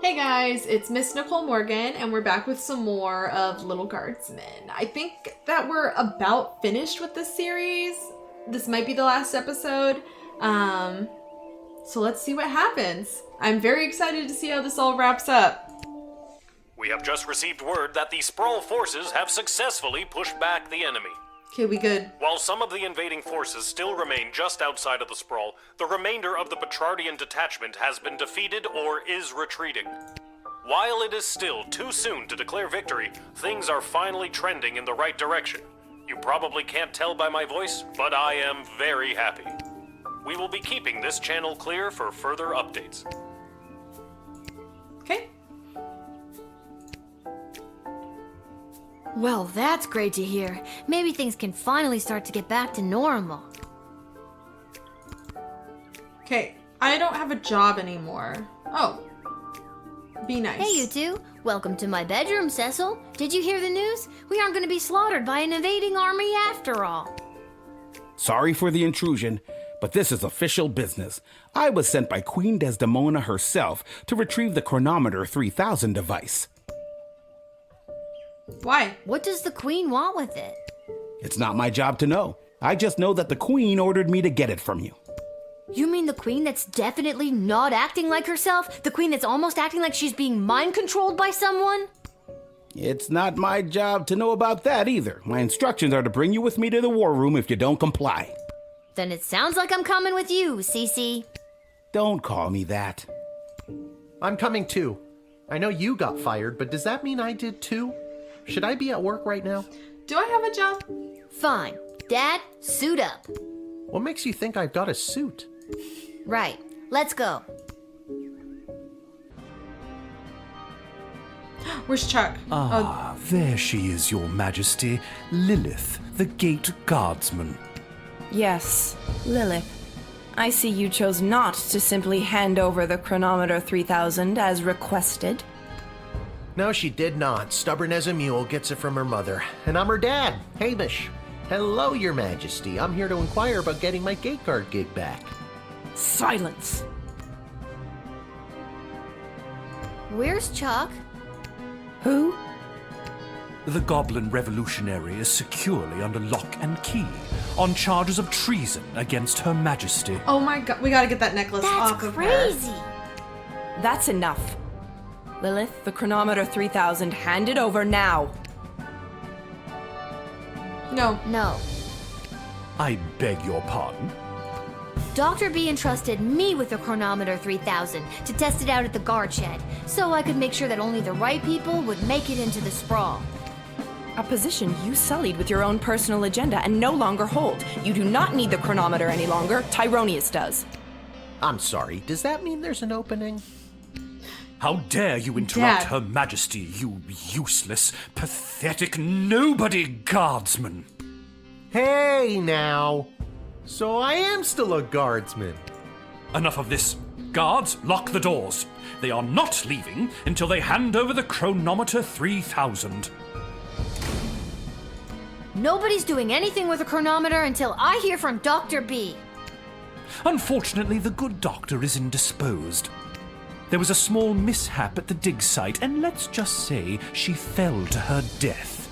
Hey guys, it's Miss Nicole Morgan, and we're back with some more of Little Guardsman. I think that we're about finished with this series. This might be the last episode. So let's see what happens. I'm very excited to see how this all wraps up. We have just received word that the Sprawl forces have successfully pushed back the enemy. Okay, we good. While some of the invading forces still remain just outside of the Sprawl, the remainder of the Petrardian detachment has been defeated or is retreating. While it is still too soon to declare victory, things are finally trending in the right direction. You probably can't tell by my voice, but I am very happy. We will be keeping this channel clear for further updates. Okay. Well, that's great to hear. Maybe things can finally start to get back to normal. Okay, I don't have a job anymore. Oh. Be nice. Hey, you two. Welcome to my bedroom, Cecil. Did you hear the news? We aren't going to be slaughtered by an invading army after all. Sorry for the intrusion, but this is official business. I was sent by Queen Desdemona herself to retrieve the Chronometer 3000 device. Why? What does the Queen want with it? It's not my job to know. I just know that the Queen ordered me to get it from you. You mean the Queen that's definitely not acting like herself? The Queen that's almost acting like she's being mind-controlled by someone? It's not my job to know about that either. My instructions are to bring you with me to the war room if you don't comply. Then it sounds like I'm coming with you, Cece. Don't call me that. I'm coming too. I know you got fired, but does that mean I did too? Should I be at work right now? Do I have a job? Fine. Dad, suit up. What makes you think I've got a suit? Right. Let's go. Where's Chuck? There she is, Your Majesty. Lilith, the Gate Guardsman. Yes, Lilith. I see you chose not to simply hand over the Chronometer 3000 as requested. No, she did not. Stubborn as a mule, gets it from her mother. And I'm her dad, Hamish. Hello, Your Majesty. I'm here to inquire about getting my gate guard gig back. Silence! Where's Chuck? Who? The Goblin Revolutionary is securely under lock and key on charges of treason against Her Majesty. Oh my god, we gotta get that necklace That's off of her. crazy. That's enough. Lilith, the Chronometer 3000, hand it over now. No. No. I beg your pardon? Dr. B entrusted me with the Chronometer 3000 to test it out at the guard shed, so I could make sure that only the right people would make it into the sprawl. A position you sullied with your own personal agenda and no longer hold. You do not need the chronometer any longer. Tyronius does. I'm sorry, does that mean there's an opening? How dare you interrupt Dad. Her Majesty, you useless, pathetic nobody guardsman! Hey, now. So I am still a guardsman. Enough of this. Guards, lock the doors. They are not leaving until they hand over the Chronometer 3000. Nobody's doing anything with the chronometer until I hear from Dr. B. Unfortunately, the good doctor is indisposed. There was a small mishap at the dig site, and let's just say she fell to her death.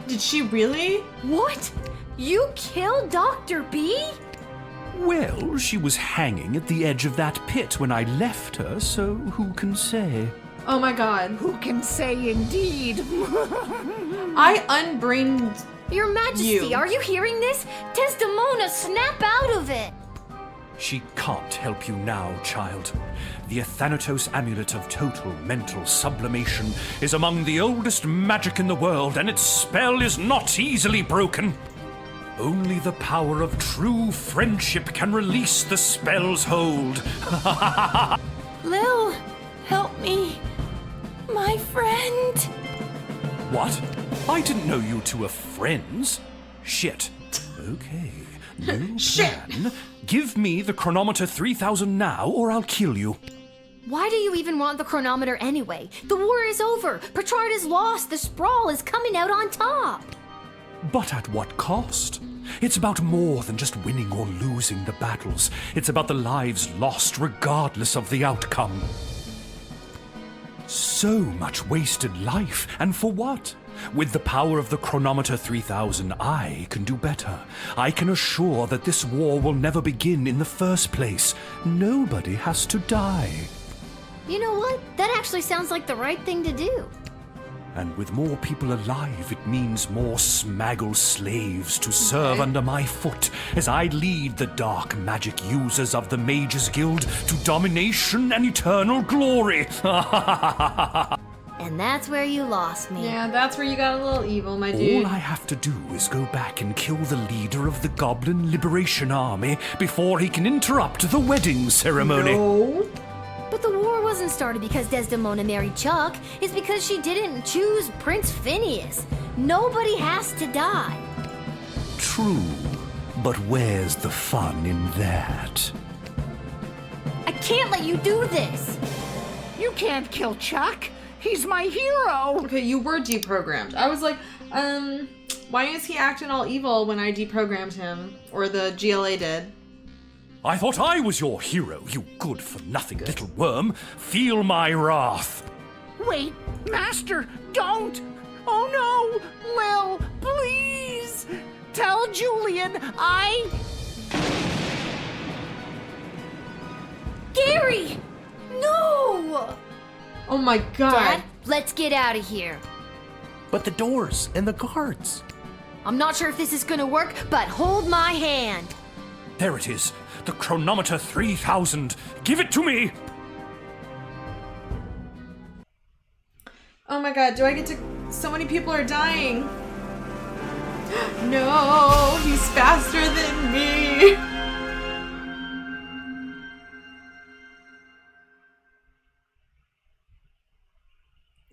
Did she really? What? You killed Dr. B? Well, she was hanging at the edge of that pit when I left her, so who can say? Oh my god. Who can say indeed? I unbrained. Your Majesty, You. are you hearing this? Desdemona, snap out of it! She can't help you now, child. The Athanatos Amulet of Total Mental Sublimation is among the oldest magic in the world, and its spell is not easily broken. Only the power of true friendship can release the spell's hold. Lil, help me. My friend. What? I didn't know you two were friends. Shit. Okay. No Shit. plan. Give me the Chronometer 3000 now, or I'll kill you. Why do you even want the chronometer anyway? The war is over. Petrard is lost. The sprawl is coming out on top. But at what cost? It's about more than just winning or losing the battles. It's about the lives lost regardless of the outcome. So much wasted life, and for what? With the power of the Chronometer 3000, I can do better. I can assure that this war will never begin in the first place. Nobody has to die. You know what? That actually sounds like the right thing to do. And with more people alive, it means more smaggle slaves to serve under my foot as I lead the dark magic users of the Mages Guild to domination and eternal glory. And that's where you lost me. Yeah, that's where you got a little evil, my dude. All I have to do is go back and kill the leader of the Goblin Liberation Army before he can interrupt the wedding ceremony. No. But the war wasn't started because Desdemona married Chuck. It's because she didn't choose Prince Phineas. Nobody has to die. True, but where's the fun in that? I can't let you do this. You can't kill Chuck. He's my hero. Okay, you were deprogrammed. I was like, why is he acting all evil when I deprogrammed him? Or the GLA did? I thought I was your hero, you good-for-nothing little worm. Feel my wrath. Wait, Master, don't. Oh no, Lil, please. Tell Julian Gary! No! Oh my god. Dad, let's get out of here. But the doors and the guards. I'm not sure if this is gonna work, but hold my hand. There it is, the Chronometer 3000. Give it to me! Oh my god, do I get to... So many people are dying. No, he's faster than me.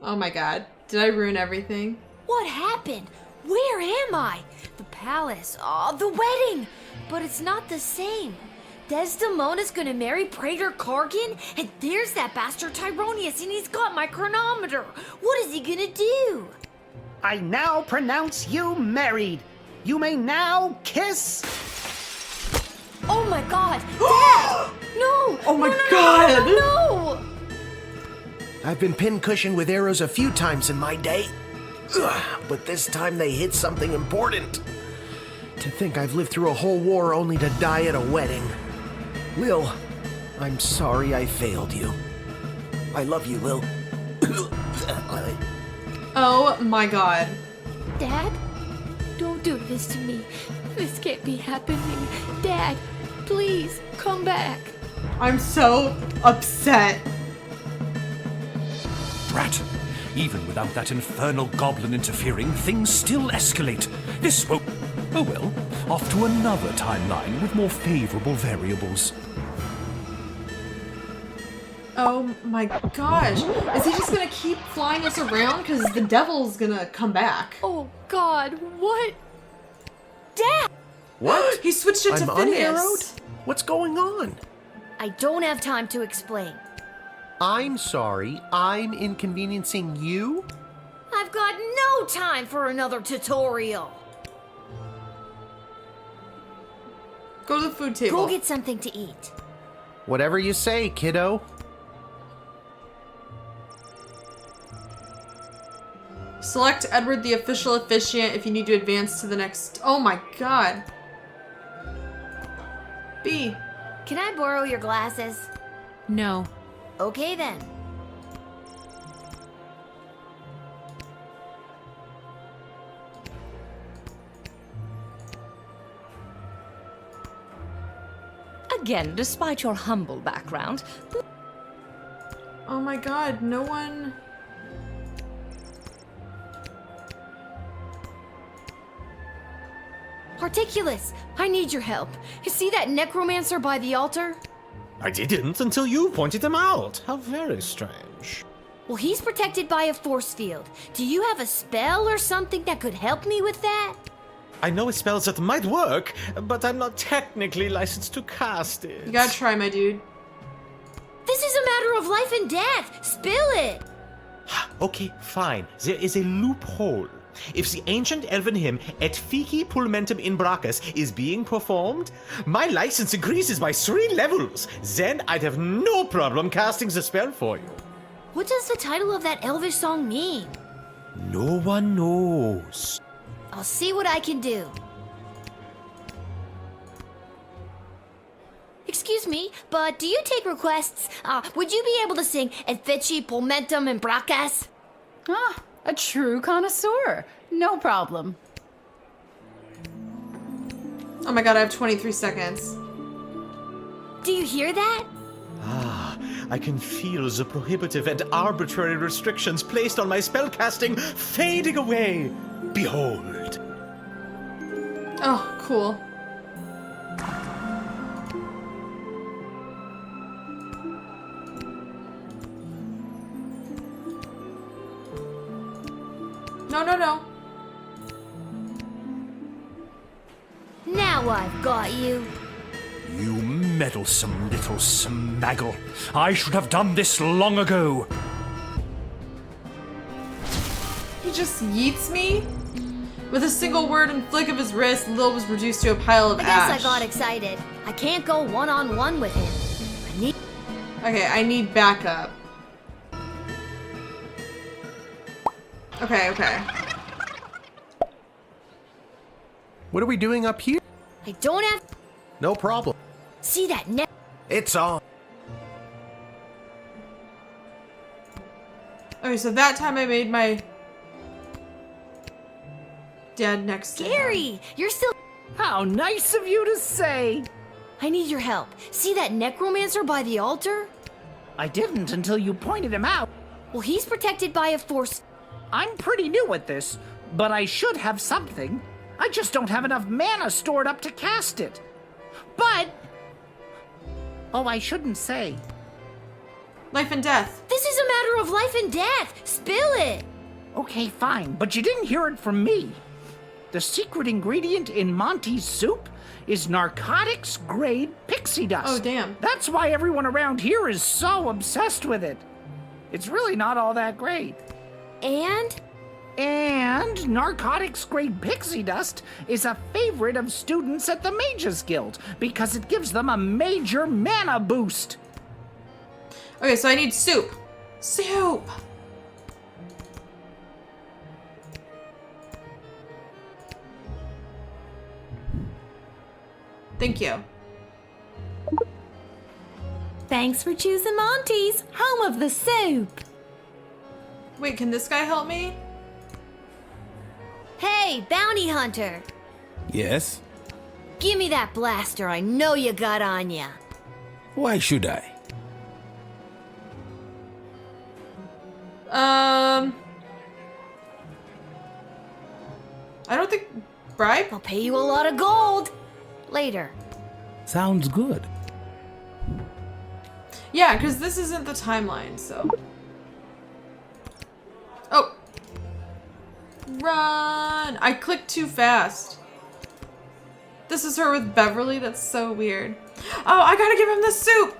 Oh my god, did I ruin everything? What happened? Where am I? The palace, the wedding! But it's not the same. Desdemona's gonna marry Praetor Kargan, and there's that bastard Tyronius, and he's got my chronometer. What is he gonna do? I now pronounce you married. You may now kiss. Oh my god! Dad! No! Oh my no, no, god! No, no, no! I've been pincushioned with arrows a few times in my day. Ugh, but this time they hit something important. To think I've lived through a whole war only to die at a wedding. Lil, I'm sorry I failed you. I love you, Lil. Oh my god. Dad? Don't do this to me. This can't be happening. Dad, please, come back. I'm so upset. Brat, even without that infernal goblin interfering, things still escalate. This won't... Oh well, off to another timeline with more favorable variables. Oh my gosh. Is he just gonna keep flying us around? Because the devil's gonna come back. Oh god, what? Dad! What? He switched it to I'm Phineas. unarrowed? What's going on? I don't have time to explain. I'm sorry, I'm inconveniencing you? I've got no time for another tutorial. Go to the food table. Go get something to eat. Whatever you say, kiddo. Select Edward the official officiant if you need to advance to the next... Oh my god. B. Can I borrow your glasses? No. Okay then. Again, despite your humble background. Oh my god, no one... Particulus, I need your help. You see that necromancer by the altar? I didn't until you pointed him out. How very strange. Well, he's protected by a force field. Do you have a spell or something that could help me with that? I know spells that might work, but I'm not technically licensed to cast it. You gotta try, my dude. This is a matter of life and death. Spill it. Okay, fine. There is a loophole. If the ancient elven hymn Et Fici Pulmentum in Brachus is being performed, my license increases by 3 levels. Then I'd have no problem casting the spell for you. What does the title of that Elvish song mean? No one knows. I'll see what I can do. Excuse me, but do you take requests? Would you be able to sing Et feci pulmentum in bracas? Ah, a true connoisseur. No problem. Oh my god, I have 23 seconds. Do you hear that? I can feel the prohibitive and arbitrary restrictions placed on my spellcasting fading away. Behold. Oh, cool. No. Now I've got you. You meddlesome little smaggle. I should have done this long ago. He just yeets me? With a single word and flick of his wrist, Lil was reduced to a pile of I ash. guess I got excited. I can't go one-on-one with him. Okay, I need backup. Okay. What are we doing up here? I don't have... No problem. See that net? It's on. Okay, so that time I made my dad next to him. Gary, you're still... How nice of you to say. I need your help. See that necromancer by the altar? I didn't until you pointed him out. Well, he's protected by a force... I'm pretty new at this, but I should have something. I just don't have enough mana stored up to cast it. But... Oh, I shouldn't say. Life and death. This is a matter of life and death. Spill it. Okay, fine, but you didn't hear it from me. The secret ingredient in Monty's soup is narcotics-grade pixie dust. Oh, damn. That's why everyone around here is so obsessed with it. It's really not all that great. And narcotics-grade pixie dust is a favorite of students at the Mages Guild because it gives them a major mana boost. Okay, so I need soup. Soup! Thank you. Thanks for choosing Monty's, home of the soup. Wait, can this guy help me? Hey, bounty hunter. Yes? Give me that blaster I know you got on ya. Why should I? I don't think... Bribe? I'll pay you a lot of gold. Later. Sounds good. Yeah, because this isn't the timeline, so... Oh! Run! I clicked too fast. This is her with Beverly? That's so weird. Oh, I gotta give him the soup!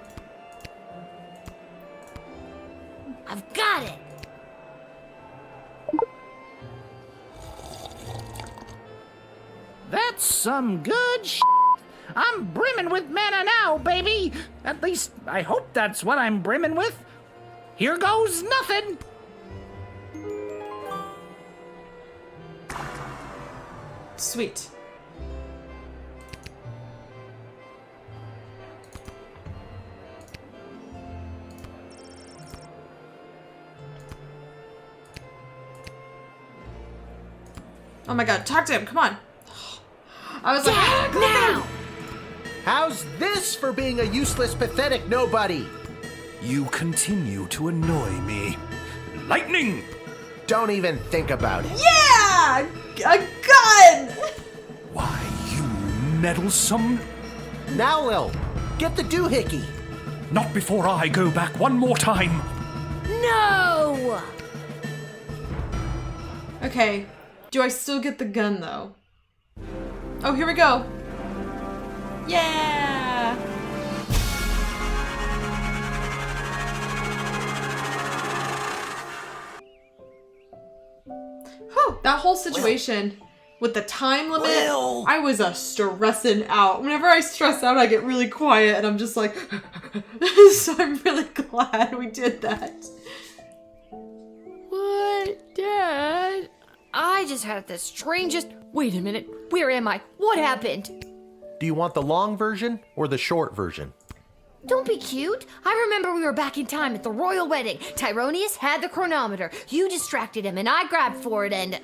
I've got it. That's some good sh**. I'm brimming with mana now, baby. At least, I hope that's what I'm brimming with. Here goes nothing. Sweet. Oh my god, talk to him, come on. I was like, now! How's this for being a useless, pathetic nobody? You continue to annoy me. Lightning! Don't even think about it. yeah! A gun! Why, you meddlesome... Now, Lil, get the doohickey. Not before I go back one more time. No! Okay, do I still get the gun though? Oh, here we go. Yeah! Whew, that whole situation with the time limit, I was stressing out. Whenever I stress out, I get really quiet and I'm just like, so I'm really glad we did that. just had the strangest... Wait a minute, where am I? What happened? Do you want the long version or the short version? Don't be cute. I remember we were back in time at the royal wedding. Tyronius had the chronometer. You distracted him and I grabbed for it and...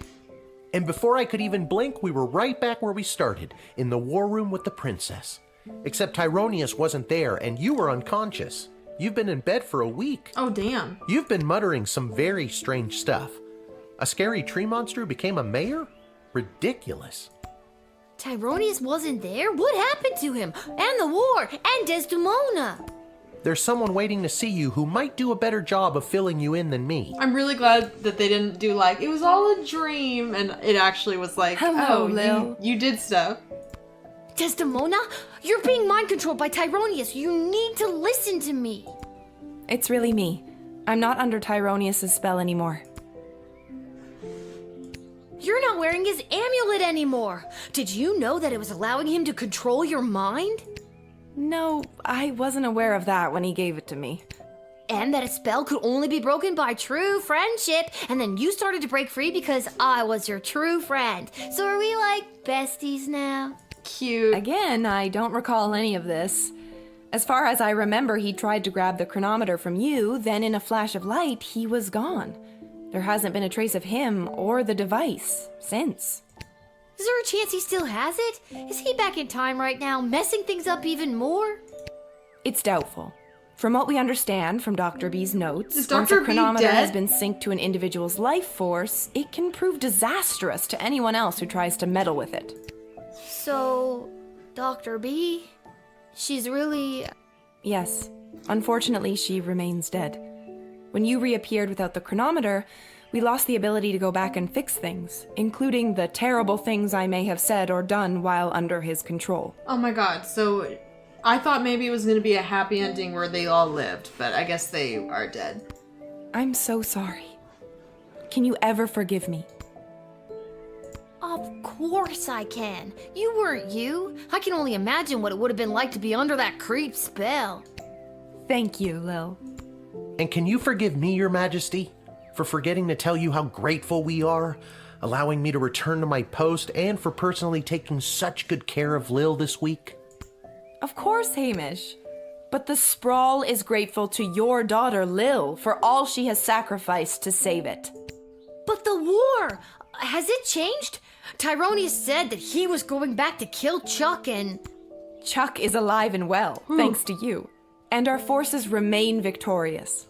And before I could even blink, we were right back where we started, in the war room with the princess. Except Tyronius wasn't there and you were unconscious. You've been in bed for a week. Oh, damn. You've been muttering some very strange stuff. A scary tree monster who became a mayor? Ridiculous. Tyronius wasn't there? What happened to him? And the war? And Desdemona? There's someone waiting to see you who might do a better job of filling you in than me. I'm really glad that they didn't do like, it was all a dream, and it actually was like, Hello, oh, Lil. you did stuff. Desdemona? You're being mind controlled by Tyronius. You need to listen to me. It's really me. I'm not under Tyronius' spell anymore. You're not wearing his amulet anymore. Did you know that it was allowing him to control your mind? No, I wasn't aware of that when he gave it to me. And that a spell could only be broken by true friendship. And then you started to break free because I was your true friend. So are we like besties now? Cute. Again, I don't recall any of this. As far as I remember, he tried to grab the chronometer from you, then in a flash of light, he was gone. There hasn't been a trace of him or the device since. Is there a chance he still has it? Is he back in time right now, messing things up even more? It's doubtful. From what we understand from Dr. B's notes, Is once Dr. a B chronometer dead? has been synced to an individual's life force, it can prove disastrous to anyone else who tries to meddle with it. So, Dr. B, she's really... Yes. Unfortunately, she remains dead. When you reappeared without the chronometer, we lost the ability to go back and fix things, including the terrible things I may have said or done while under his control. Oh my god, so I thought maybe it was going to be a happy ending where they all lived, but I guess they are dead. I'm so sorry. Can you ever forgive me? Of course I can. You weren't you. I can only imagine what it would have been like to be under that creep spell. Thank you, Lil. And can you forgive me, Your Majesty, for forgetting to tell you how grateful we are, allowing me to return to my post, and for personally taking such good care of Lil this week? Of course, Hamish. But the Sprawl is grateful to your daughter, Lil, for all she has sacrificed to save it. But the war, has it changed? Tyronius said that he was going back to kill Chuck and... Chuck is alive and well, thanks to you. And our forces remain victorious.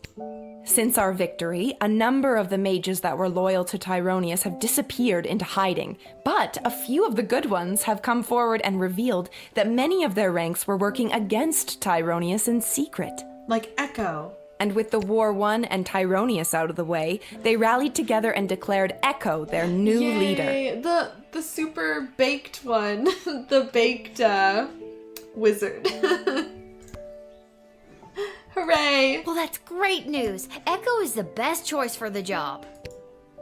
Since our victory, a number of the mages that were loyal to Tyronius have disappeared into hiding, but a few of the good ones have come forward and revealed that many of their ranks were working against Tyronius in secret. Like Echo. And with the war won and Tyronius out of the way, they rallied together and declared Echo their new leader. The super baked one. The baked wizard. Hooray! Well, that's great news. Echo is the best choice for the job.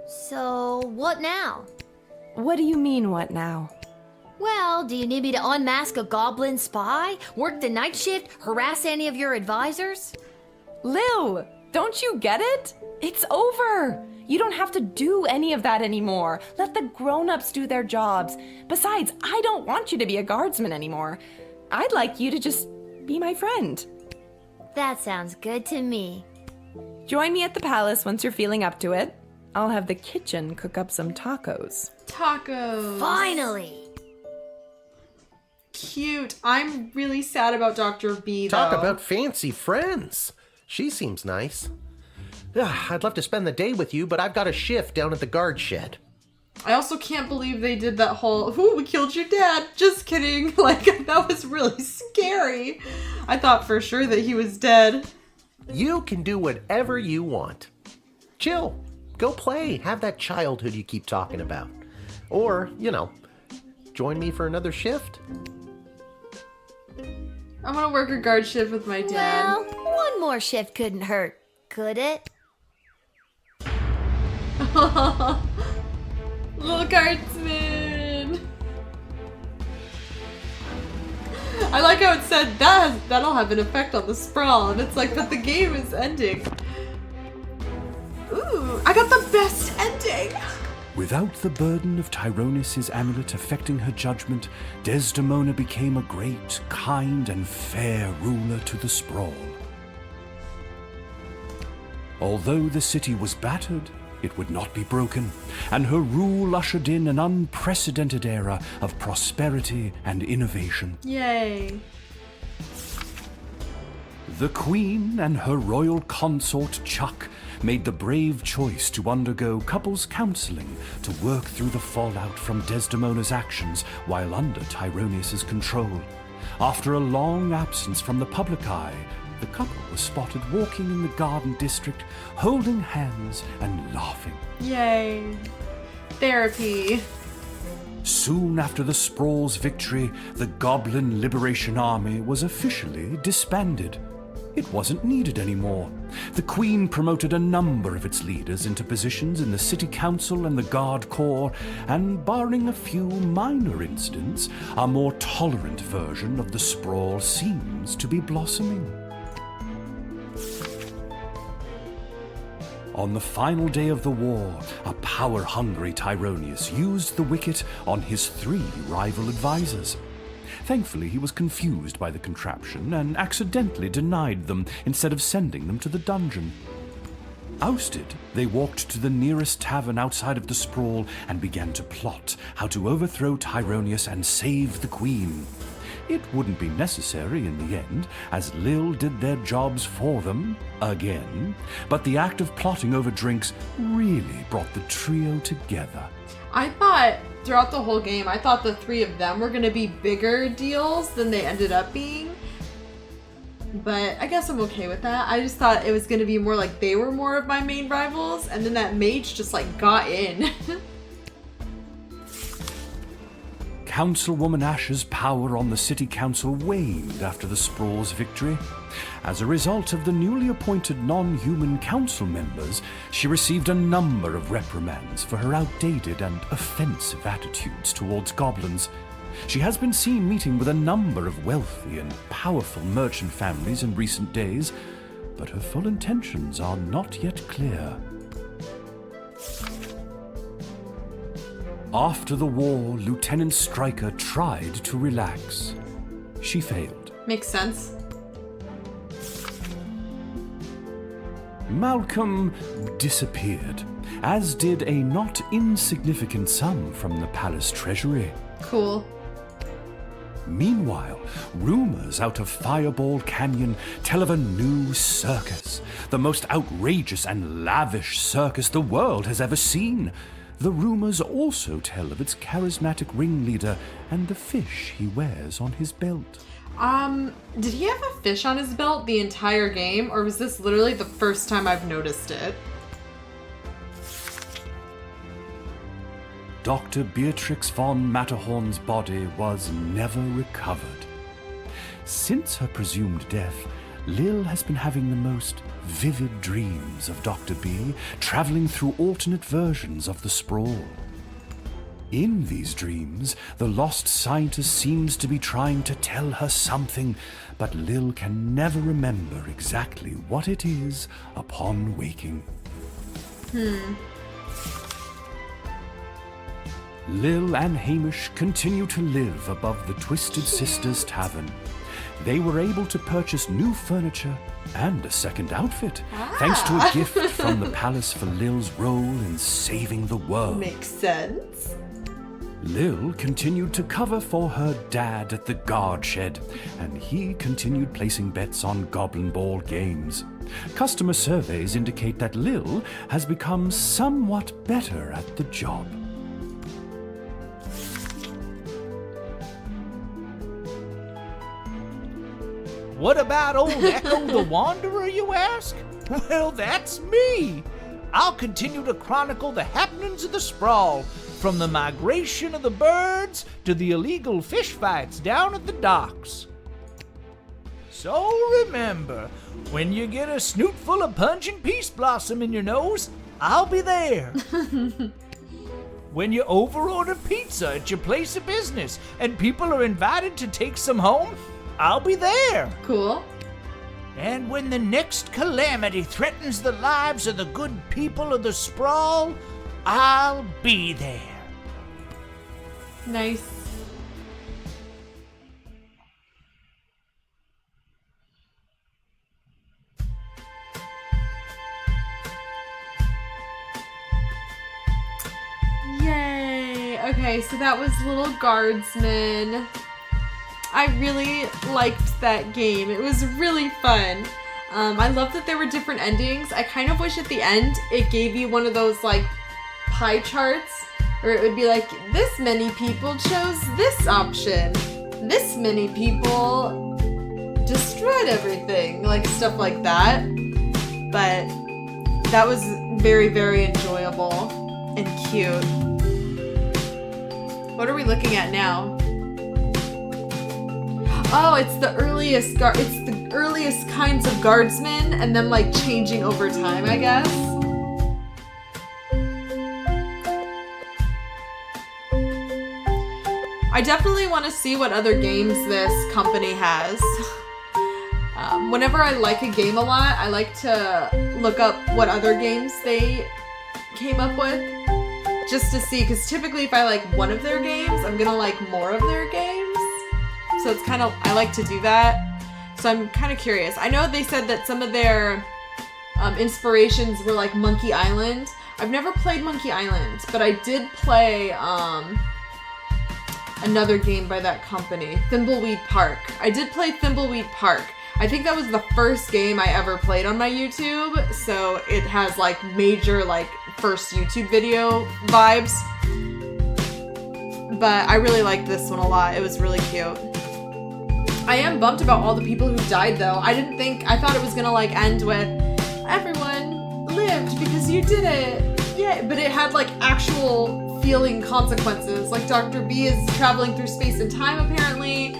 So, what now? What do you mean, what now? Well, do you need me to unmask a goblin spy? Work the night shift? Harass any of your advisors? Lil, don't you get it? It's over. You don't have to do any of that anymore. Let the grown-ups do their jobs. Besides, I don't want you to be a guardsman anymore. I'd like you to just be my friend. That sounds good to me. Join me at the palace once you're feeling up to it. I'll have the kitchen cook up some tacos. Tacos. Finally! Cute. I'm really sad about Dr. B, though. Talk about fancy friends. She seems nice. I'd love to spend the day with you, but I've got a shift down at the guard shed. I also can't believe they did that whole, ooh, we killed your dad. Just kidding. Like, that was really scary. I thought for sure that he was dead. You can do whatever you want. Chill. Go play. Have that childhood you keep talking about. Or, join me for another shift. I'm gonna work a guard shift with my dad. Well, one more shift couldn't hurt, could it? Little guardsman. I like how it said that'll have an effect on the sprawl, and it's like, but the game is ending. Ooh, I got the best ending. Without the burden of Tyronius' amulet affecting her judgment, Desdemona became a great, kind, and fair ruler to the sprawl. Although the city was battered, it would not be broken, and her rule ushered in an unprecedented era of prosperity and innovation. Yay. The Queen and her royal consort Chuck made the brave choice to undergo couples counseling to work through the fallout from Desdemona's actions while under Tyronius' control. After a long absence from the public eye, the couple was spotted walking in the garden district, holding hands and laughing. Yay. Therapy. Soon after the Sprawl's victory, the Goblin Liberation Army was officially disbanded. It wasn't needed anymore. The Queen promoted a number of its leaders into positions in the City Council and the Guard Corps, and barring a few minor incidents, a more tolerant version of the Sprawl seems to be blossoming. On the final day of the war, a power-hungry Tyronius used the wicket on his 3 rival advisors. Thankfully, he was confused by the contraption and accidentally denied them instead of sending them to the dungeon. Ousted, they walked to the nearest tavern outside of the sprawl and began to plot how to overthrow Tyronius and save the Queen. It wouldn't be necessary in the end, as Lil did their jobs for them, again, but the act of plotting over drinks really brought the trio together. I thought, throughout the whole game, I thought the 3 of them were going to be bigger deals than they ended up being. But I guess I'm okay with that. I just thought it was going to be more like they were more of my main rivals, and then that mage just like got in. Councilwoman Ash's power on the City Council waned after the Sprawl's victory. As a result of the newly appointed non-human council members, she received a number of reprimands for her outdated and offensive attitudes towards goblins. She has been seen meeting with a number of wealthy and powerful merchant families in recent days, but her full intentions are not yet clear. After the war, Lieutenant Stryker tried to relax. She failed. Makes sense. Malcolm disappeared, as did a not insignificant sum from the palace treasury. Cool. Meanwhile, rumors out of Fireball Canyon tell of a new circus, the most outrageous and lavish circus the world has ever seen. The rumors also tell of its charismatic ringleader and the fish he wears on his belt. Did he have a fish on his belt the entire game, or was this literally the first time I've noticed it? Dr. Beatrix von Matterhorn's body was never recovered. Since her presumed death, Lil has been having the most vivid dreams of Dr. B, traveling through alternate versions of the sprawl. In these dreams, the lost scientist seems to be trying to tell her something, but Lil can never remember exactly what it is upon waking. Lil and Hamish continue to live above the Twisted Sisters Tavern. They were able to purchase new furniture and a second outfit, thanks to a gift from the palace for Lil's role in saving the world. Makes sense. Lil continued to cover for her dad at the guard shed, and he continued placing bets on Goblin Ball games. Customer surveys indicate that Lil has become somewhat better at the job. What about old Echo the Wanderer, you ask? Well, that's me. I'll continue to chronicle the happenings of the sprawl, from the migration of the birds to the illegal fish fights down at the docks. So remember, when you get a snoot full of pungent peace blossom in your nose, I'll be there. When you overorder pizza at your place of business and people are invited to take some home, I'll be there. Cool. And when the next calamity threatens the lives of the good people of the sprawl, I'll be there. Nice. Yay! Okay, so that was Little Guardsman. I really liked that game. It was really fun. I love that there were different endings. I kind of wish at the end it gave you one of those like pie charts where it would be like, this many people chose this option. This many people destroyed everything. Like stuff like that. But that was very, very enjoyable and cute. What are we looking at now? Oh, it's the earliest kinds of guardsmen and them like changing over time, I guess. I definitely want to see what other games this company has. Whenever I like a game a lot, I like to look up what other games they came up with. Just to see, because typically if I like one of their games, I'm gonna like more of their games. So it's kind of, I like to do that. So I'm kind of curious. I know they said that some of their inspirations were like Monkey Island. I've never played Monkey Island, but I did play another game by that company, Thimbleweed Park. I did play Thimbleweed Park. I think that was the first game I ever played on my YouTube, so it has like major like first YouTube video vibes. But I really liked this one a lot. It was really cute. I am bummed about all the people who died though. I thought it was gonna like end with everyone lived because you did it. Yeah, but it had like actual feeling consequences. Like Dr. B is traveling through space and time apparently.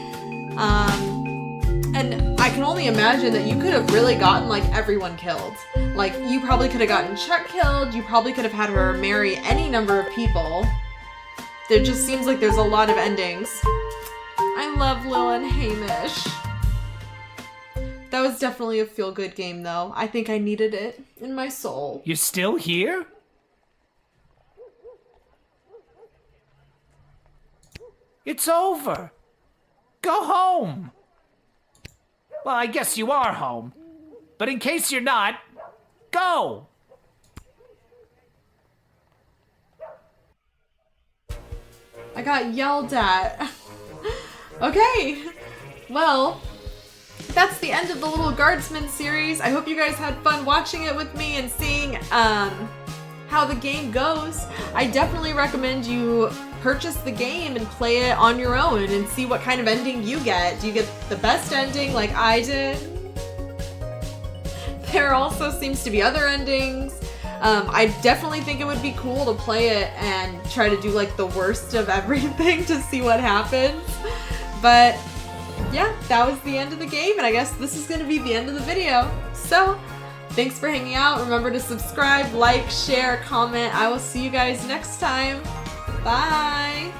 And I can only imagine that you could have really gotten like everyone killed. Like you probably could have gotten Chuck killed. You probably could have had her marry any number of people. There just seems like there's a lot of endings. I love Lil and Hamish. That was definitely a feel-good game though. I think I needed it in my soul. You're still here? It's over. Go home. Well, I guess you are home. But in case you're not, go! I got yelled at. Okay. Well, that's the end of the Little Guardsman series. I hope you guys had fun watching it with me and seeing how the game goes. I definitely recommend you purchase the game and play it on your own and see what kind of ending you get. Do you get the best ending like I did? There also seems to be other endings. I definitely think it would be cool to play it and try to do like the worst of everything to see what happens. But yeah, that was the end of the game, and I guess this is gonna be the end of the video. So, thanks for hanging out. Remember to subscribe, like, share, comment. I will see you guys next time. Bye!